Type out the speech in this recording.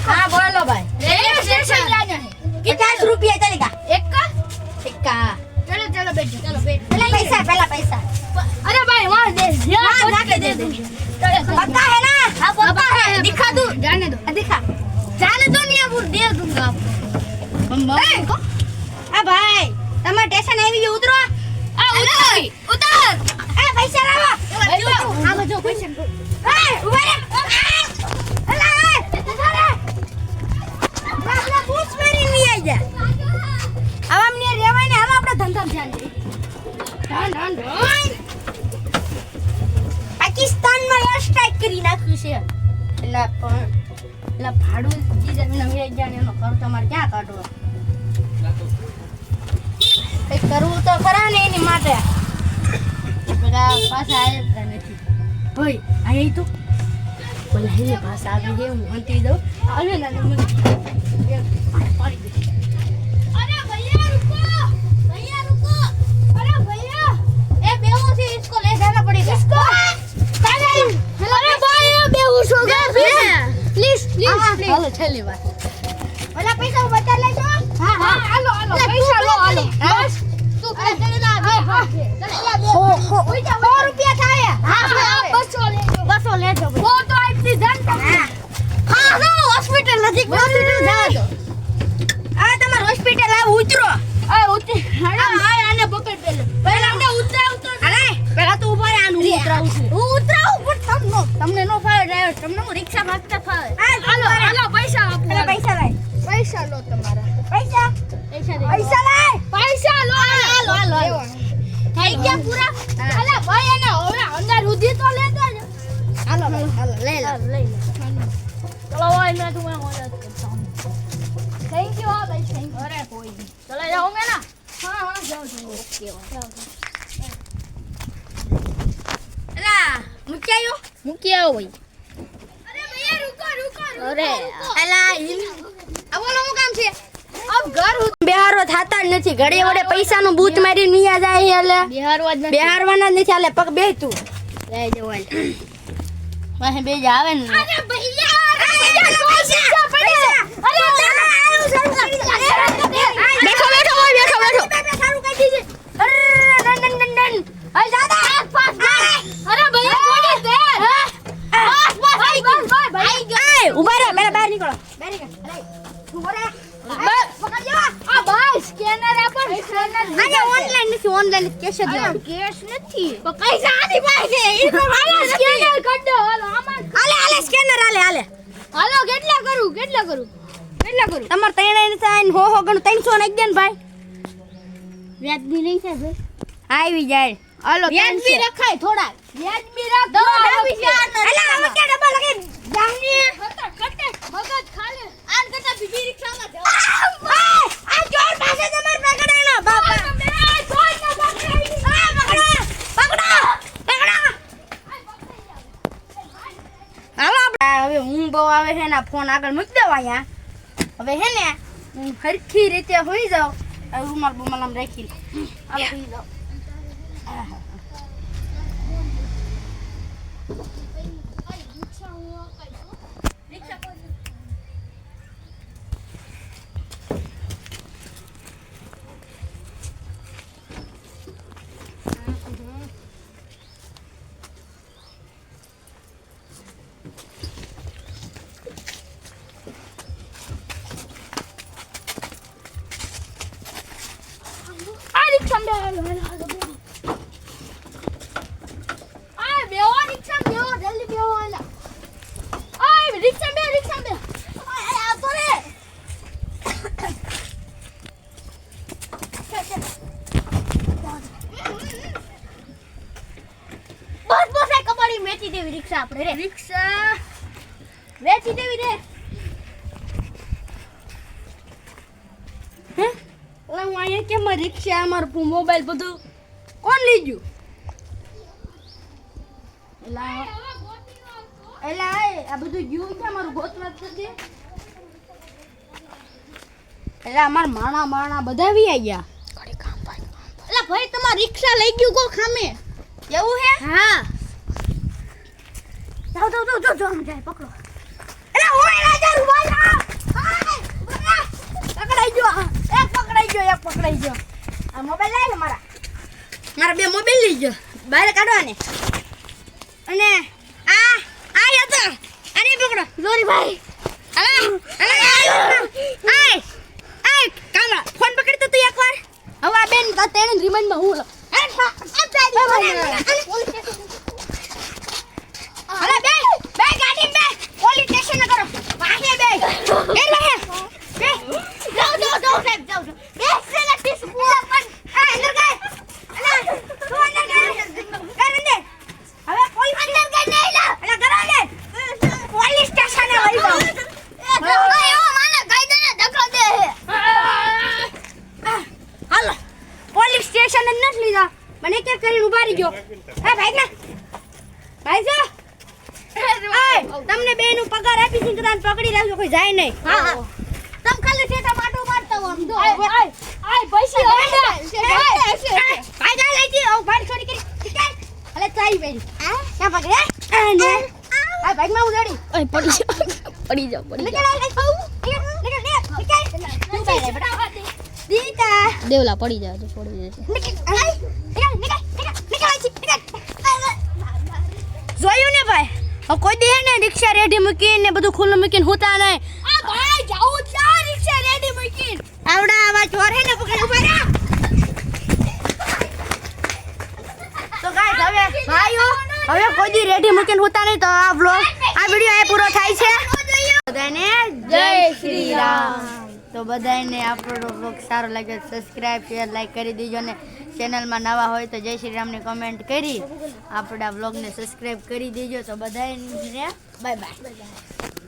हाँ बोलो भाई रेलवे स्टेशन जाना है। कितना रुपया चलेगा एक्का सिक्का चलो चलो बैठो चलो बैठो पहला पैसा अरे भाई वहाँ दे हाँ, जाके दे दे पक्का है ना हाँ पक्का है दिखा दूं जाने दो दिखा जाने दो नहीं अब दे दूंगा आपको आ भाई તમાર સ્ટેશન આવી ગયું ઉતરો आ उतर એ પૈસા લાવો आगे जो पैसे એ ઉભા રે અલા ઉભા રે આપણા બૂટ મારી ની આવી જા આવા મને રેવાય ને આવા આપણો ધંધા ધ્યાન દે डन પાકિસ્તાનમાં એર સ્ટ્રાઇક કરી નાખ્યું છે એટલે પણ એટલે ભાડું દીધા નવી જાણે એનો ખર્ચ તમારે ક્યાં કાઢવો કઈ કરવું તો ખરા ને એની માટે બધા પાછા આવ્યા નથી હોય અહીં તો બોલા હે પાછા આવી છે હું હંતી દઉં આવે ને મને પાડી દે अरे भैया रुको अरे भैया ए बेवो से इसको ले जाना पड़ेगा इसको अरे भाई ये बेहोश हो गया प्लीज हेलो चलिए बात वाला पैसा बचा ले जो हां हाँ हेलो पैसा लो हेलो बस तू चले ना हो 100 रुपया था ये हाँ बस बस ले जाओ वो तो एक्सीडेंट हां नो हॉस्पिटल नजीक हॉस्पिटल जा दो आ તમાર હોસ્પિટલ આ ઉતરો आ उतर आने पकड़ पहले हमने उतराव तो અરે પેલા તો ઉભા રે આનું ઉતરાવું છે હું ઉતરાવું પણ તમને નો ફાવે ડ્રાઈવર તમને હું રિક્ષા ભાગતા ફાવે हेलो पैसा आपको પેલા પૈસા લાય पैसा लो तुम्हारा પૈસા पैसा પૈસા લાય पैसा लो હાલો થઈ ગયા પૂરા અલા ભાઈ એને હવે અંદર સુધી તો લેતા જ હાલો લઈ લો ચલો ભાઈ मैं तुम्हें मदद करता हूँ थैंक यू हाँ भाई थैंक यू अरे कोई नहीं चले जाओगे ना हाँ जाओ ओके એલા મુક્યાયો મૂકી આવો ભાઈ અરે ભૈયા रुको અરે એલા આ બોલો હું કામ છે अब घर બિહારો થાતા જ નથી ઘડી વડે પૈસાનું બૂત મારી નિયા જાય એટલે बिहार वाज બિહારવાના નથી હાલે પગ બે તું ले जाओ વાહે બે જ આવે ને अरे भैया બેઠો બેઠો ભાઈ બેઠો સારું કહી દીજે અરે દાદા अरे भैया थोड़ी देर बस भाई એ ઉભા રહે પેલા બહાર નીકળો બહાર નીકળ અરે ઉભો રહે પકડજો आ भाई स्कैनर अपन स्कैनर આજે ઓનલાઈન નથી ઓનલાઈન કેશ જ લાવ કેશ નથી તો પૈસા આની પાસે ઈ તો હાલો સ્કેનર કર દો હાલો આમાં હાલે સ્કેનર હાલે હાલો કેટલા કરું તમાર તૈણ સાઈન હો ગણું 300 નાખ દે ને ભાઈ વ્યાજ બી નહીં છે ભાઈ આવી જાય હાલો વ્યાજ બી રખાય થોડા વ્યાજ બી રાખ દો અલા અમે કે ડબ્બા લગે જામની કટે મગજ ખાલી આન કરતા બીજી રિક્ષામાં જાવ આ ચોર પાસે તમાર પકડાયનો બાપા હાલો હવે હું બહુ આવે છે ને ફોન આગળ મૂકી દેવા અહીંયા હવે હે ને હું હરખી રીતે હોઈ જાઉં રૂમાલ બુમાલ આમ રાખી હાલો હોઈ જાઉં વેચી દેવી રિક્ષા આપણે રે રિક્ષા વેચી દેવી રે હે ઓલા હું અહીંયા કેમ રિક્ષા અમારું મોબાઈલ બધું કોણ લઈ ગયું એલા આ બધું ગયું છે મારું ગોતવા જ દે એલા અમાર માણા બધા આવી ગયા ઘડી કામ ભાઈ એલા ભાઈ તમાર રિક્ષા લઈ ગયું કો ખામે એવું હે હા જાઓ આમ જાય પકડો એલા ઓય રાજા રૂવાલા પકડાઈ ગયો એક પકડાઈ ગયો આ મોબાઈલ લઈ લે મારા બે મોબાઈલ લઈ ગયો બહાર કાઢવાને અને આ હતા આને પકડો જોરી ભાઈ કામરા ફોન પકડી તો તું એકવાર હવે આ બેન તેને રિમાન્ડ માં હું અરે બે ગાડી બે પોલીસ સ્ટેશન કરો વાહે બે જાઓ બે સેલેક્ટ પૂરા પણ અંદર ગઈ અલા તું અંદર ગઈ હવે પોલીસ અંદર ગઈ નહીં લા અલા કરા દે પોલીસ સ્ટેશન એ વઈ જાવ હાલો પોલીસ સ્ટેશન જ નથી લીધા મને કે કરીને ઉભા રહી ગયો ભાઈ જો તમને બે નું પગાર આપી છે કદાચ પકડી રાખજો કોઈ જાય નહીં હા તમ ખાલી સેટા માટો મારતા હો આમ જો પૈસા ભાઈ જા લઈ જી ઓ ભાઈ છોડી કરી અલે ચાઈ બેન ક્યાં પકડે અને આ ભાઈ માં ઉડાડી ઓય પડી જાવ દીતા દેવલા પડી જાવ તો પડી જશે જોયું ને ભાઈ હવે કોઈ દે ને રિક્ષા રેડી મૂકીને બધું ખુલ્લું મૂકીને હોતા નહીં આ ભાઈ જાઉં છે રિક્ષા રેડી મૂકીને આવડા આવા ચોર હે ને પકડ ઉભા રહો તો ગાઈસ હવે ભાઈઓ હવે કોઈ દી રેડી મૂકીને હોતા નહીં તો આ વ્લોગ આ વિડિયો એ પૂરો થાય છે બધાને જય શ્રી રામ તો બધાને આપણો વ્લોગ સારો લાગ્યો સબસ્ક્રાઇબ શેર લાઈક કરી દેજો ને ચેનલમાં નવા હોય તો જય શ્રી રામને કમેન્ટ કરી આપણા વ્લોગને સબસ્ક્રાઇબ કરી દેજો તો બધાને બાય બાય